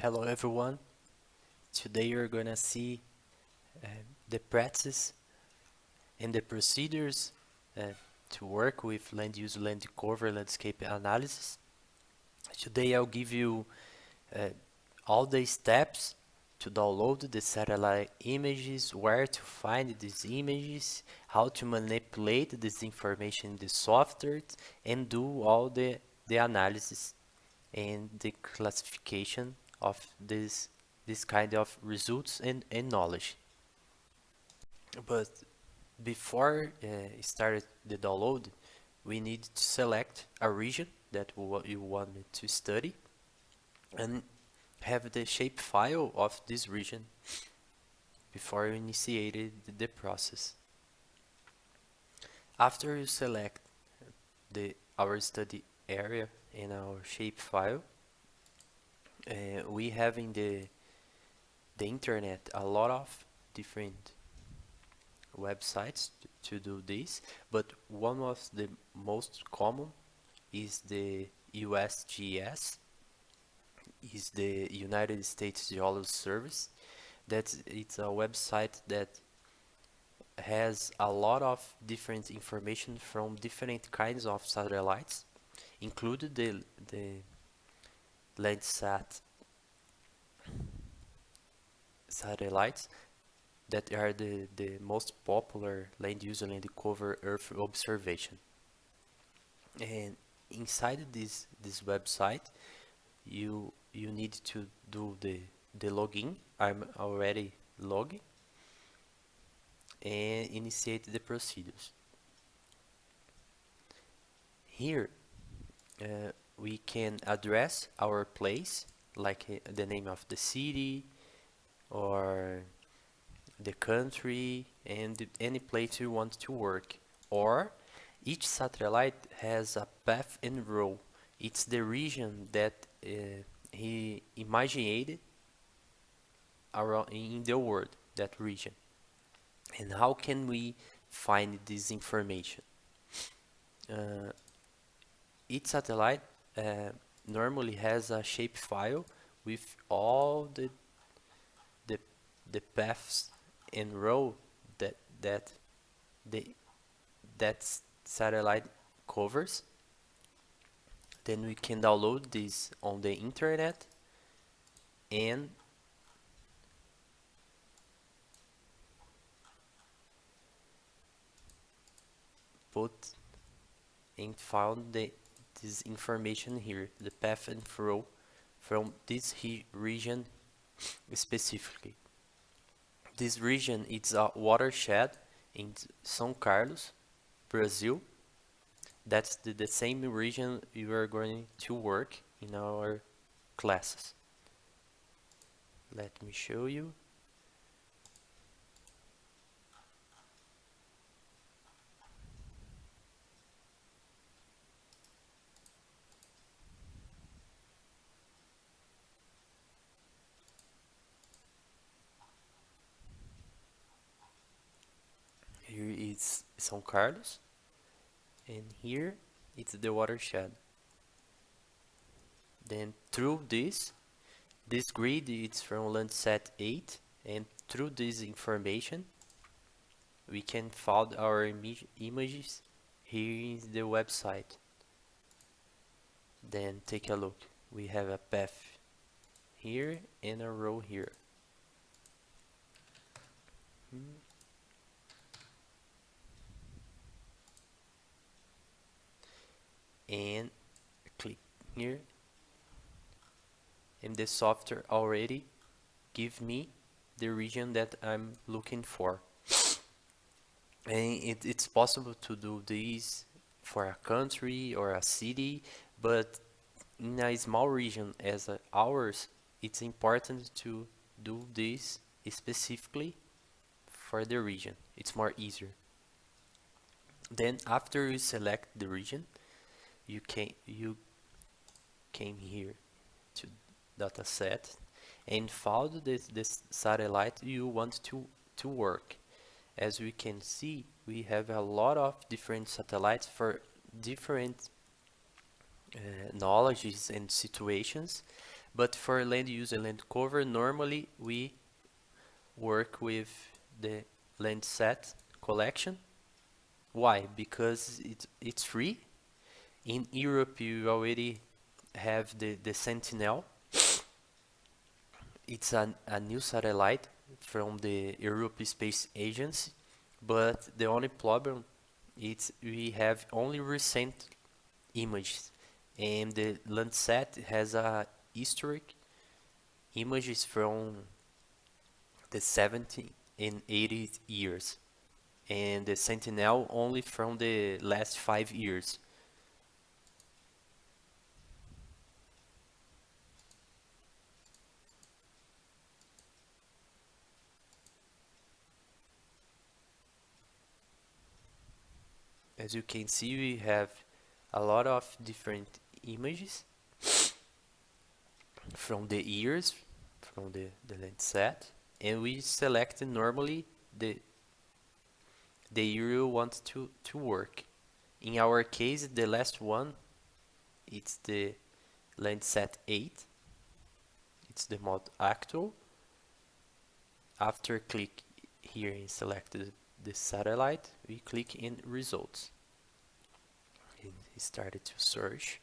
Hello everyone. Today you're gonna see the practice and the procedures to work with land use, land cover, landscape analysis. Today I'll give you all the steps to download the satellite images, where to find these images, how to manipulate this information in the software, and do all the analysis and the classification of this kind of results and knowledge. But before start the download, we need to select a region that you want to study and have the shapefile of this region before you initiated the process. After you select our study area in our shapefile, we have in the internet a lot of different websites to do this, but one of the most common is the USGS, is the United States Geological Service. It's a website that has a lot of different information from different kinds of satellites, included the Landsat satellites that are the most popular land use and land cover Earth observation. And inside this website, you need to do the login. I'm already logged, and initiate the procedures. Here we can address our place, like the name of the city or the country and any place you want to work. Or each satellite has a path and role. It's the region that he imagined around in the world, that region. And how can we find this information? Each satellite normally has a shapefile with all the paths and row that satellite covers. Then we can download this on the internet and put and found this information here, the path and flow from this region specifically. This region is a watershed in São Carlos, Brazil. That's the same region we are going to work in our classes. Let me show you. Here is São Carlos, and here it's the watershed. Then through this grid, it's from Landsat 8, and through this information we can find our images here in the website. Then take a look. We have a path here and a row here. And click here, and the software already give me the region that I'm looking for. And it's possible to do this for a country or a city, but in a small region as ours, it's important to do this specifically for the region. It's more easier. Then after you select the region, you came here to dataset and found this satellite you want to work. As we can see, we have a lot of different satellites for different knowledges and situations, But for land use and land cover, normally we work with the Landsat collection. Why? Because it's free. In Europe, you already have the Sentinel. It's a new satellite from the European Space Agency, but the only problem is we have only recent images, and the Landsat has a historic images from the 70s and 80s years, and the Sentinel only from the last 5 years. As you can see, we have a lot of different images from the years from the Landsat, and we select normally the year you want to work. In our case, the last one, it's the Landsat 8. It's the mode actual. After click here and select the satellite, we click in results. And it started to search.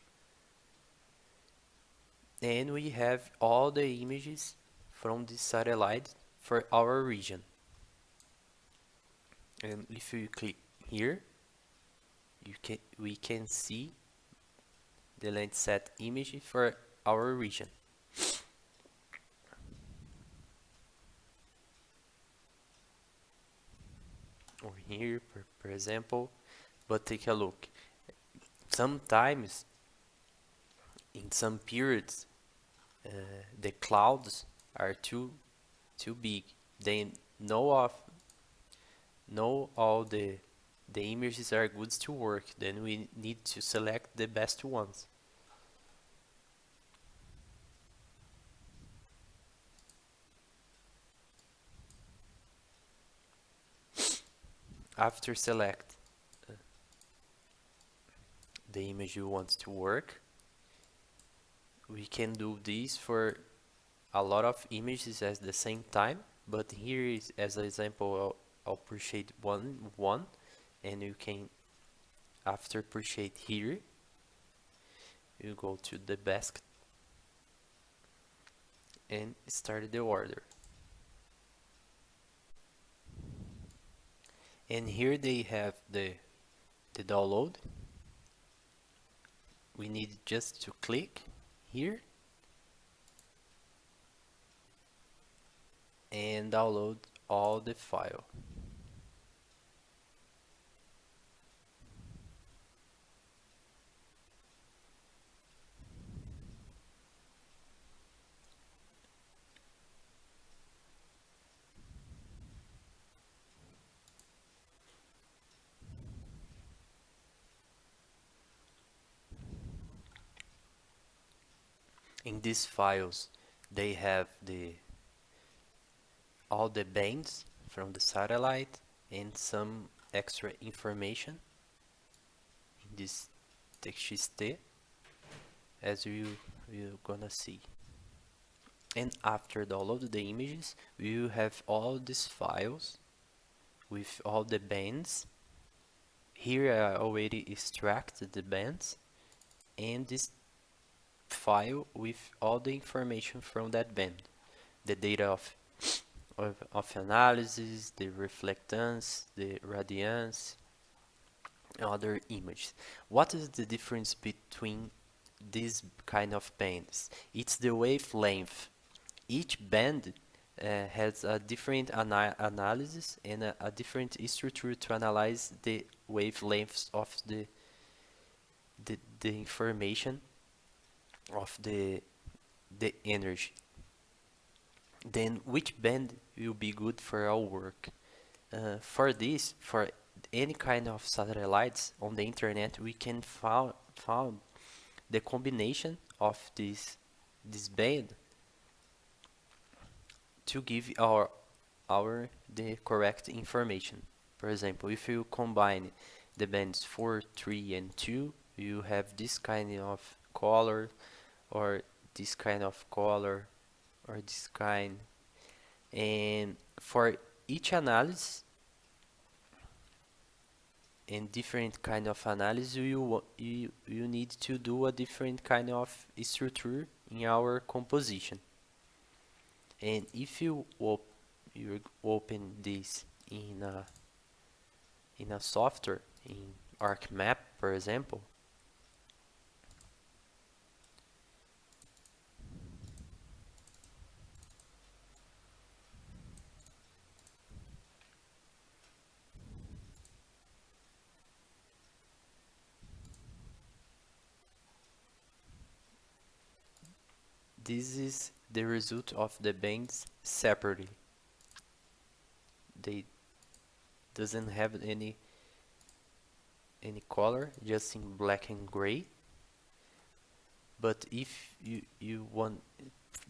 And we have all the images from this satellite for our region. And if you click here, we can see the Landsat image for our region. Or here, for example, but take a look. Sometimes, in some periods, the clouds are too big. Then no all the images are good to work. Then we need to select the best ones. After select the image you want to work, we can do this for a lot of images at the same time, but here is as an example. I'll appreciate one, and you can, after appreciate here, you go to the basket and start the order. And here they have the download. We need just to click here and download all the file. In these files, they have all the bands from the satellite and some extra information in this txt, as you're gonna see. And after download the images, we will have all these files with all the bands. Here I already extracted the bands, and this file with all the information from that band, the data of analysis, the reflectance, the radiance, and other images. What is the difference between these kind of bands? It's the wavelength. Each band has a different analysis and a different structure to analyze the wavelengths of the information of the energy. Then which band will be good for our work? For this, for any kind of satellites on the internet, we can found the combination of this band to give the correct information. For example, if you combine the bands 4, 3, and 2, you have this kind of color, or this kind of color or this kind. And for each analysis and different kind of analysis, you need to do a different kind of structure in our composition. And if you open this in a software, in ArcMap, for example, this is the result of the bands separately. They doesn't have any color, just in black and gray. But if you want,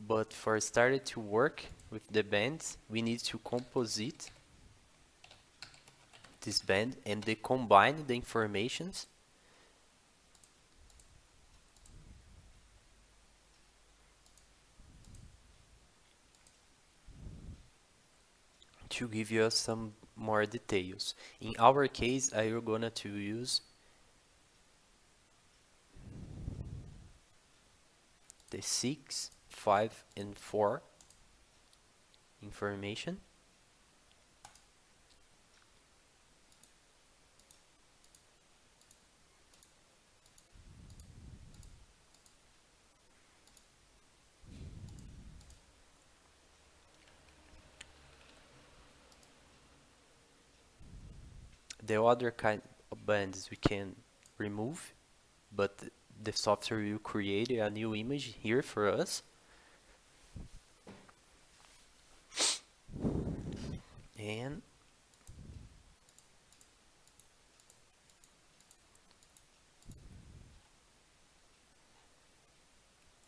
but for started to work with the bands, we need to composite this band and they combine the informations to give you some more details. In our case, I am gonna to use the 6, 5, and 4 information. The other kind of bands we can remove, but the software will create a new image here for us. And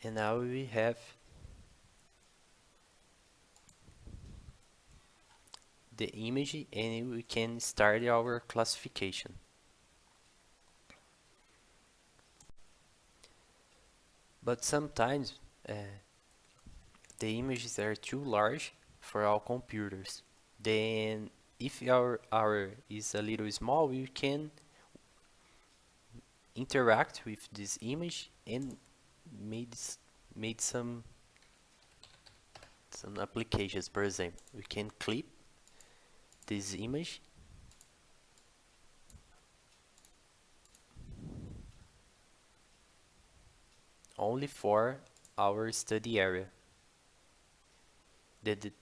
now we have the image and we can start our classification. But sometimes the images are too large for our computers. Then if our is a little small, we can interact with this image and made some applications. For example, we can clip this image only for our study area. The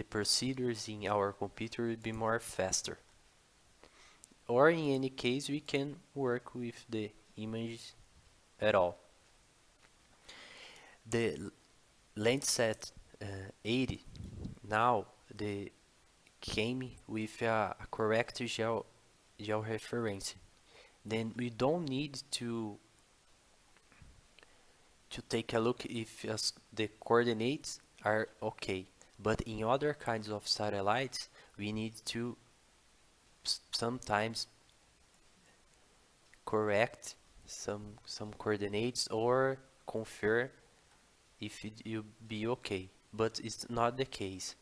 procedures in our computer will be more faster. Or in any case, we can work with the image at all. The Landsat 80 now came with a correct georeference. Then we don't need to take a look if the coordinates are okay. But in other kinds of satellites, we need to sometimes correct some coordinates or confirm if it will be okay, but it's not the case.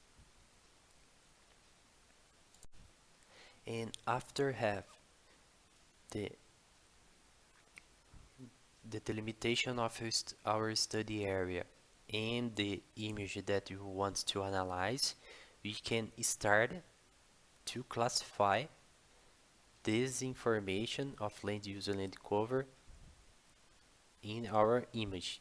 And after have the delimitation of our study area and the image that you want to analyze, we can start to classify this information of land use and land cover in our image.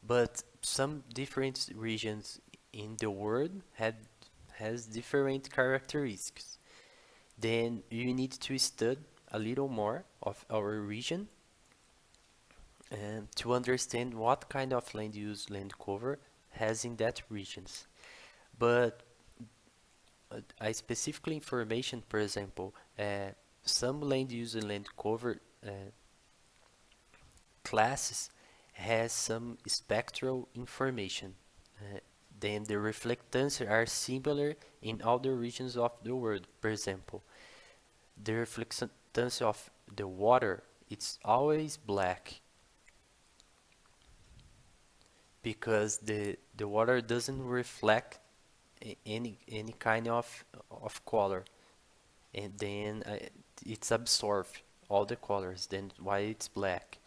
But some different regions in the world has different characteristics. Then you need to study a little more of our region and to understand what kind of land use land cover has in that regions. But a specific information, for example, some land use and land cover classes has some spectral information. Then the reflectance are similar in other regions of the world. For example, the reflectance of the water, it's always black. because the water doesn't reflect any kind of color, and then it's absorbed all the colors, then why it's black.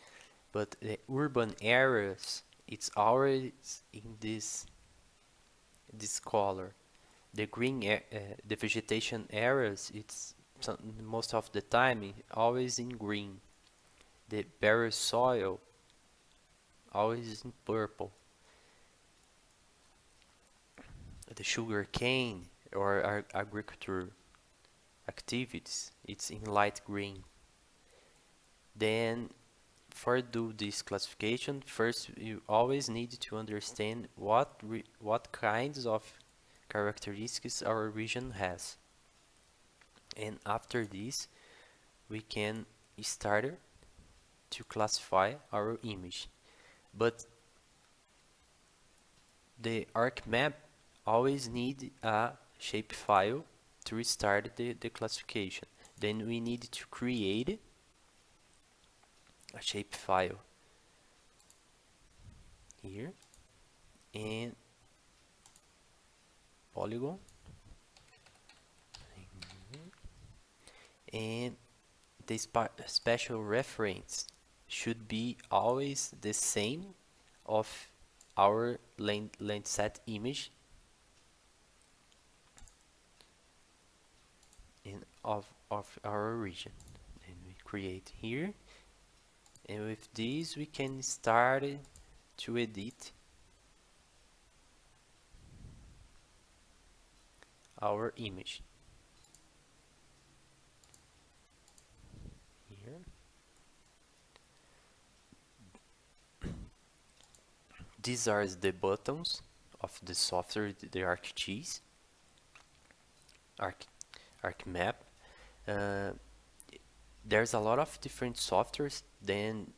But the urban areas, it's always in this color. The the vegetation areas, it's most of the time always in green. The bare soil always in purple. The sugar cane or agriculture activities, it's in light green. Then for do this classification, first you always need to understand what kinds of characteristics our region has. And after this, we can start to classify our image. But the ArcMap always need a shapefile to restart the classification. Then we need to create a shapefile here and polygon, and the special reference should be always the same of our Landsat image and of our region. And we create here, and with this we can start to edit our image. Here. These are the buttons of the software, the ArcGIS, ArcMap. There's a lot of different softwares, then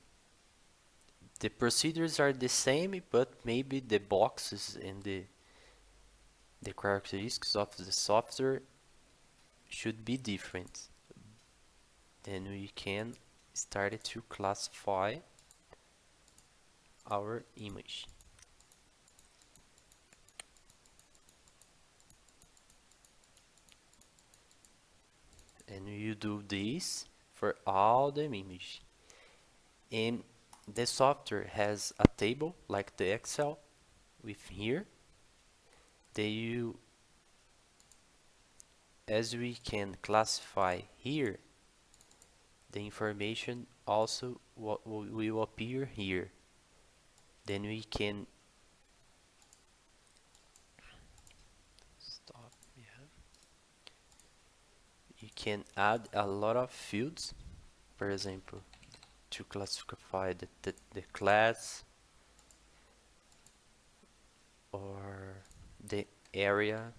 the procedures are the same, but maybe the boxes and the characteristics of the software should be different. Then we can start to classify our image. And you do this for all the images. And the software has a table like the Excel with here. As we can classify here, the information also will appear here. Then we can stop. Yeah. You can add a lot of fields, for example, to classify the class or the area.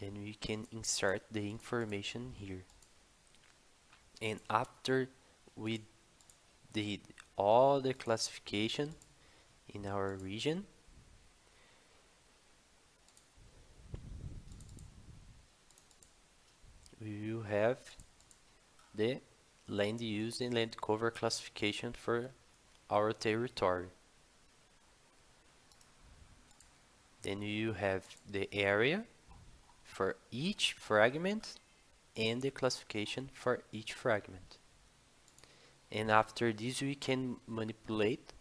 Then we can insert the information here. And after we did all the classification in our region, we will have the land use and land cover classification for our territory. Then you have the area for each fragment and the classification for each fragment. And after this we can manipulate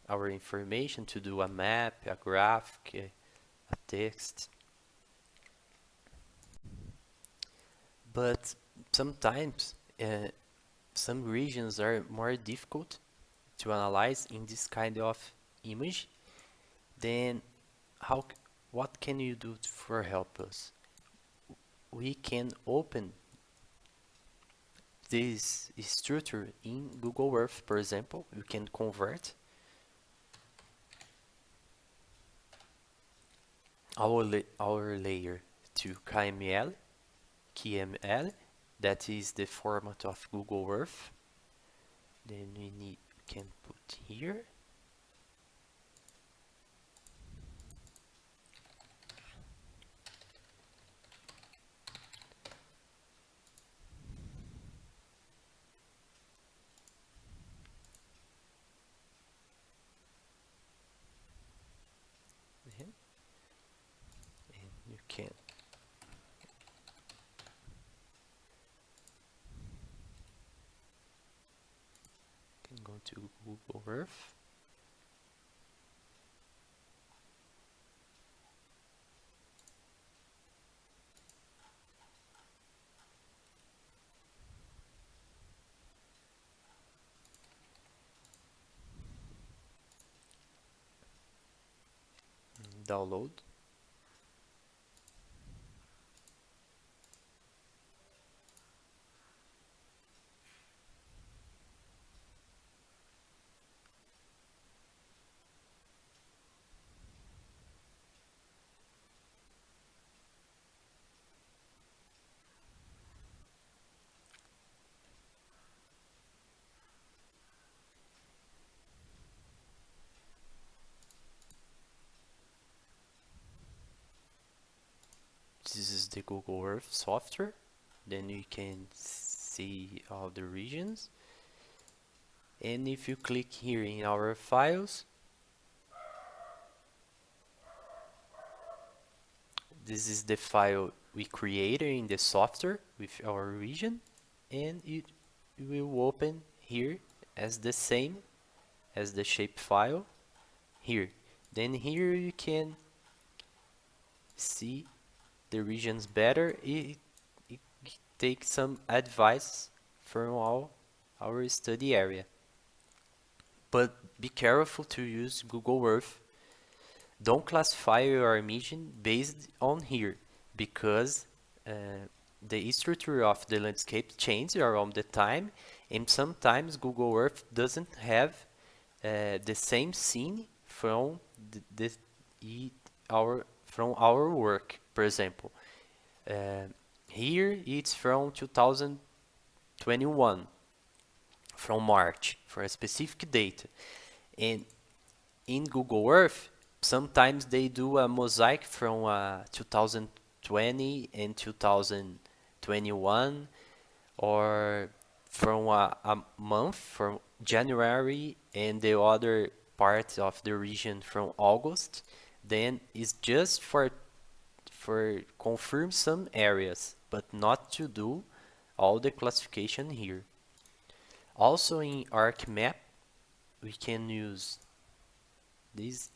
our information to do a map, a graphic, a text. But sometimes some regions are more difficult to analyze in this kind of image. Then what can you do for help us? We can open this structure in Google Earth, for example. We can convert our layer to KML, that is the format of Google Earth. Then we can put here. can go to Google Earth. Download. This is the Google Earth software. Then you can see all the regions. And if you click here in our files, this is the file we created in the software with our region, and it will open here as the same as the shape file here. Then here you can see the regions better. It takes some advice from all our study area. But be careful to use Google Earth. Don't classify your emission based on here, because the structure of the landscape changes around the time, and sometimes Google Earth doesn't have the same scene from our work. For example, here it's from 2021, from March, for a specific date, and in Google Earth sometimes they do a mosaic from 2020 and 2021, or from a month from January and the other part of the region from August. Then it's just for confirm some areas, but not to do all the classification here. Also in ArcMap we can use this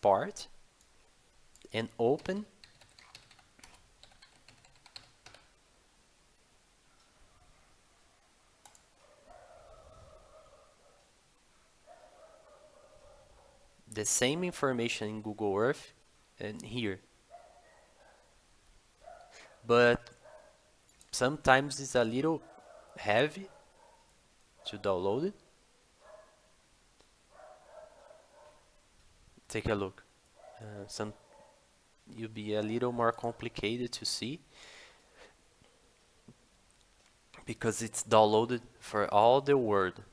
part and open the same information in Google Earth and here, but sometimes it's a little heavy to download it. Take a look. You'll be a little more complicated to see because it's downloaded for all the world.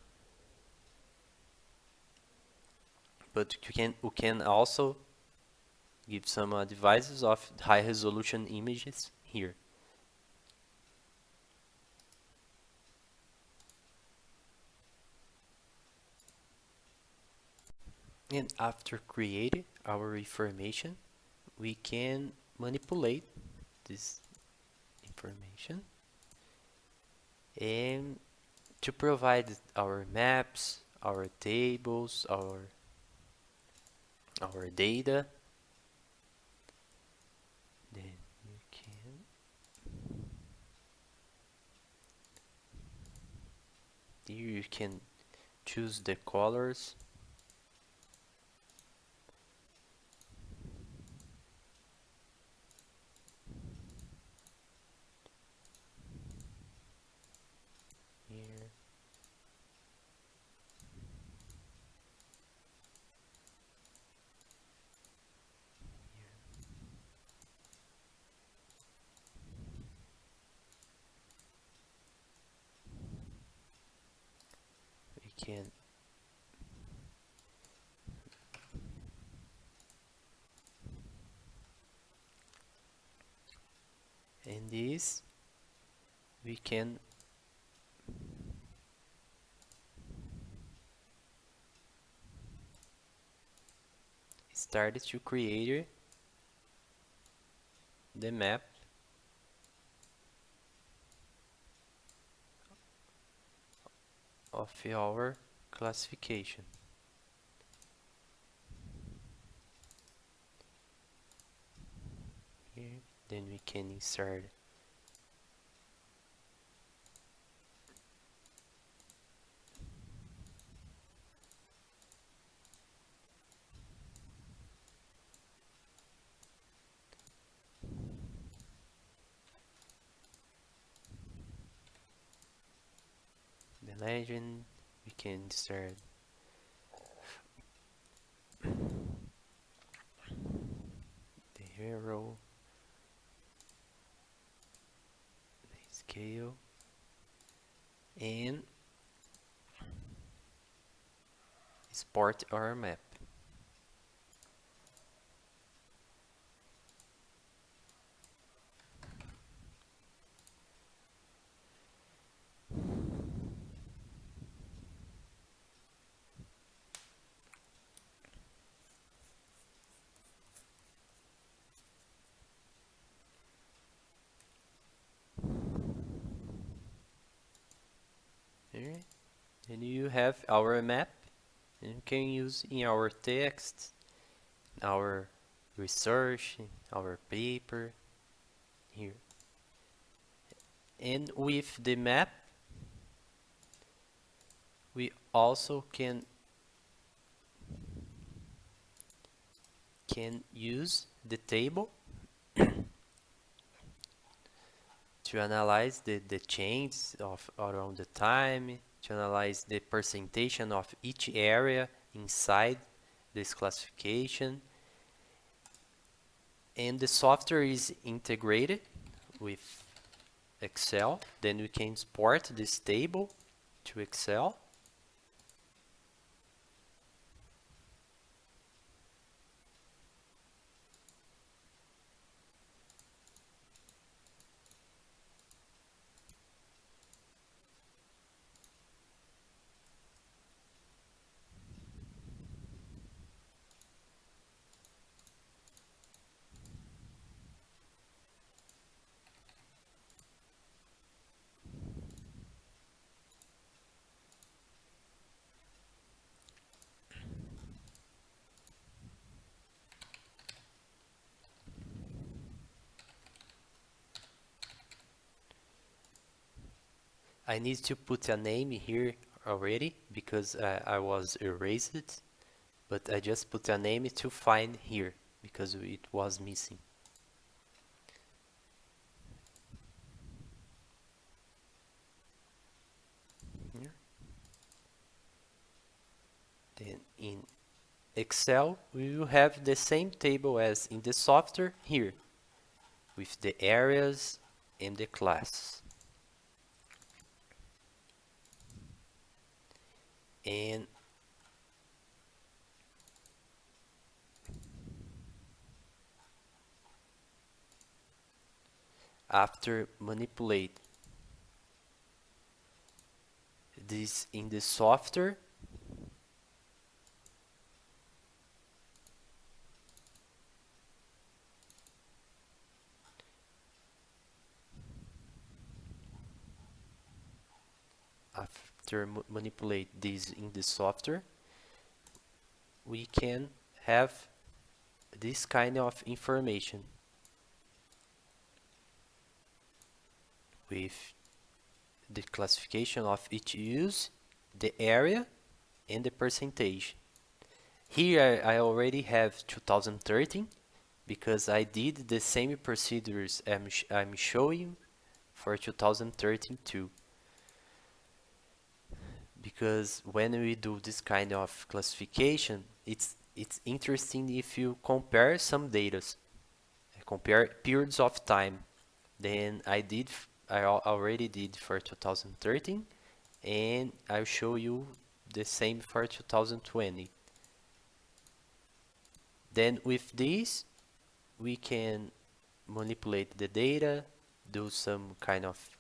But you can also give some devices of high resolution images here. And after creating our information, we can manipulate this information and to provide our maps, our tables, our data. Then you can here you can choose the colors. Here. We can in this we can start to create the map of our classification. Here, then we can insert the legend, we can insert the hero, the scale, and export our map. Here, and you have our map, and you can use in our text, our research, in our paper, here. And with the map, we also can use the table to analyze the changes of around the time, to analyze the percentage of each area inside this classification. And the software is integrated with Excel. Then we can export this table to Excel. I need to put a name here already because I was erased, but I just put a name to find here because it was missing. Here. Then in Excel, we will have the same table as in the software here, with the areas and the class. And after manipulate this in the software, manipulate this in the software, we can have this kind of information with the classification of each use, the area, and the percentage. Here I already have 2013 because I did the same procedures I'm showing for 2013 too. Because when we do this kind of classification, it's interesting if you compare some data, compare periods of time. Then I already did for 2013, and I'll show you the same for 2020. Then with this, we can manipulate the data, do some kind of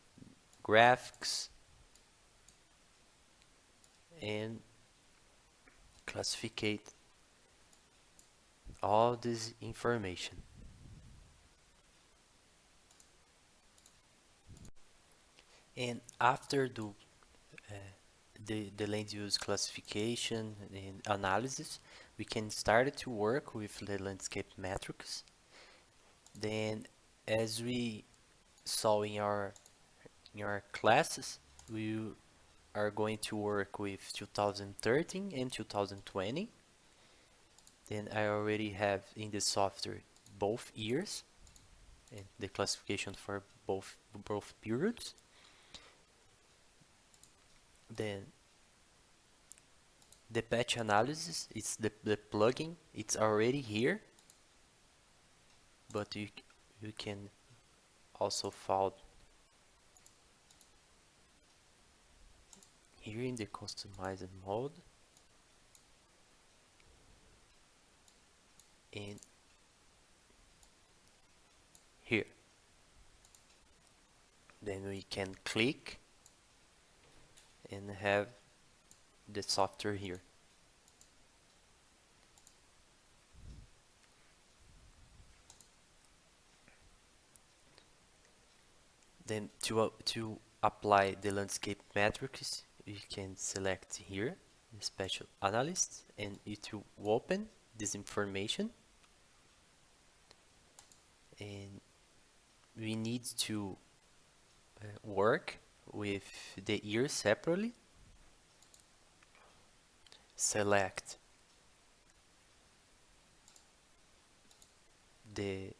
graphics, and classify all this information. And after the land use classification and analysis, we can start to work with the landscape metrics. Then, as we saw in our classes, we are going to work with 2013 and 2020. Then I already have in the software both years and the classification for both periods. Then the patch analysis, it's the plugin, it's already here, but you can also find here in the customized mode, and here. Then we can click and have the software here. Then to apply the landscape metrics, you can select here the special analyst, and it will open this information. And we need to work with the year separately. Select the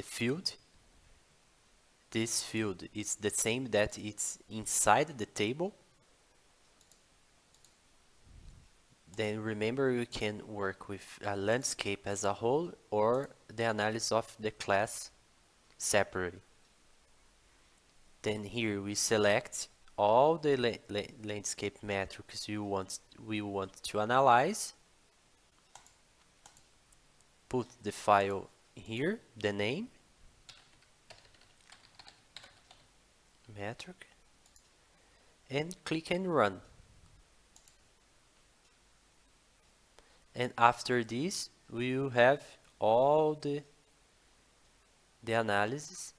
field. This field is the same that it's inside the table. Then remember, you can work with a landscape as a whole or the analysis of the class separately. Then here we select all the landscape metrics we want to analyze. Put the file here, the name, metric, and click and run. And after this, we will have all the analysis.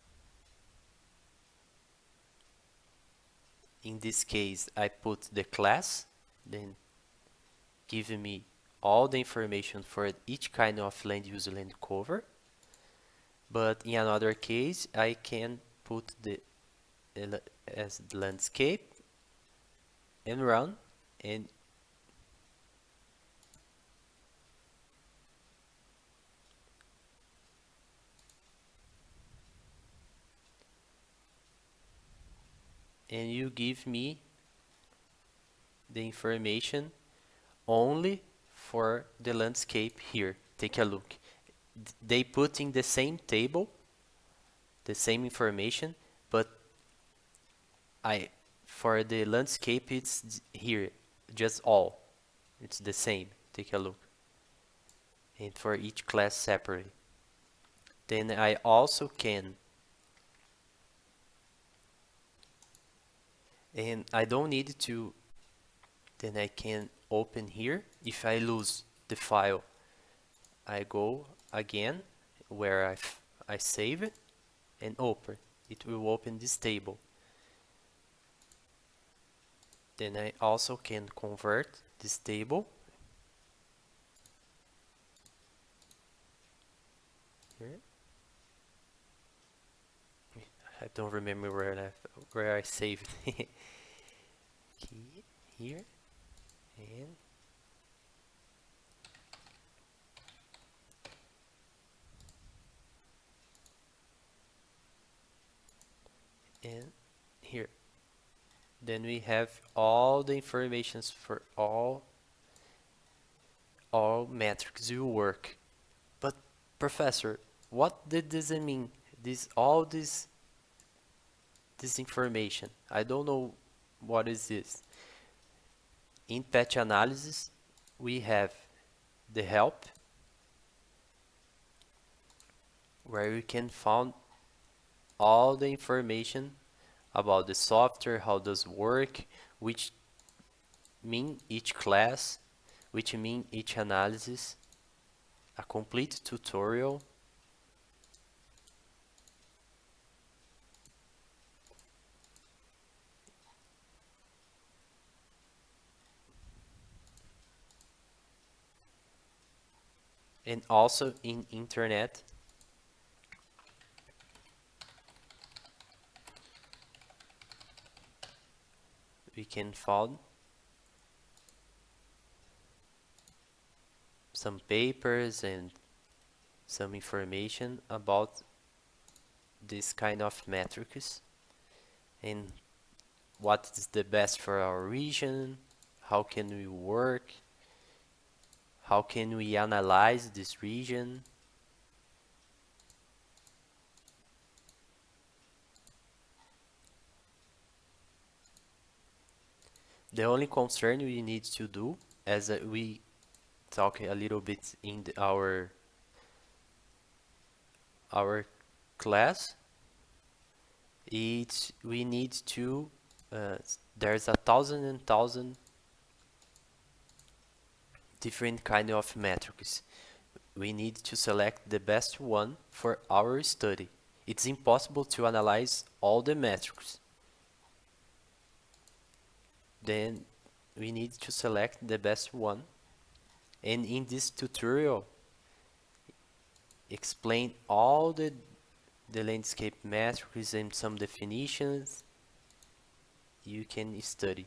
In this case, I put the class, then give me all the information for each kind of land use land cover. But in another case, I can put the as landscape and run, and you give me the information only for the landscape here. Take a look. They put in the same table the same information, but for the landscape it's here, just all. It's the same. Take a look. And for each class separately. Then I also can, and I don't need to, then I can open here. If I lose the file, I go again where I save it and open. It will open this table. Then I also can convert this table here. I don't remember where I saved key here, and here. Then we have all the informations for all metrics you work. But professor, what did this mean? All this information. I don't know what is this. In patch analysis, we have the help, where you can find all the information about the software, how does work, which mean each class, which mean each analysis, a complete tutorial. and also in internet. We can find some papers and some information about this kind of metrics and what is the best for our region, how can we work, how can we analyze this region. The only concern we need to do, as we talk a little bit in our class, is we need to there's a thousand different kind of metrics. We need to select the best one for our study. It's impossible to analyze all the metrics. Then we need to select the best one. And in this tutorial, explain all the landscape metrics and some definitions you can study.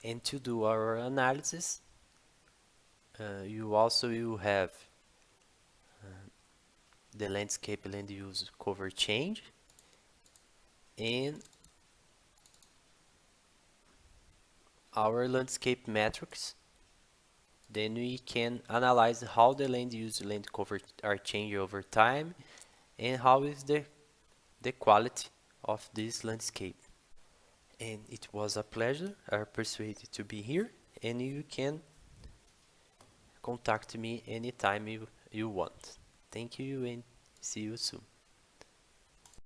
And to do our analysis, you also will have the landscape land use cover change and our landscape metrics. Then we can analyze how the land use land cover are changed over time and how is the quality of this landscape. And it was a pleasure. I'm persuaded to be here, and you can contact me anytime you want. Thank you and see you soon.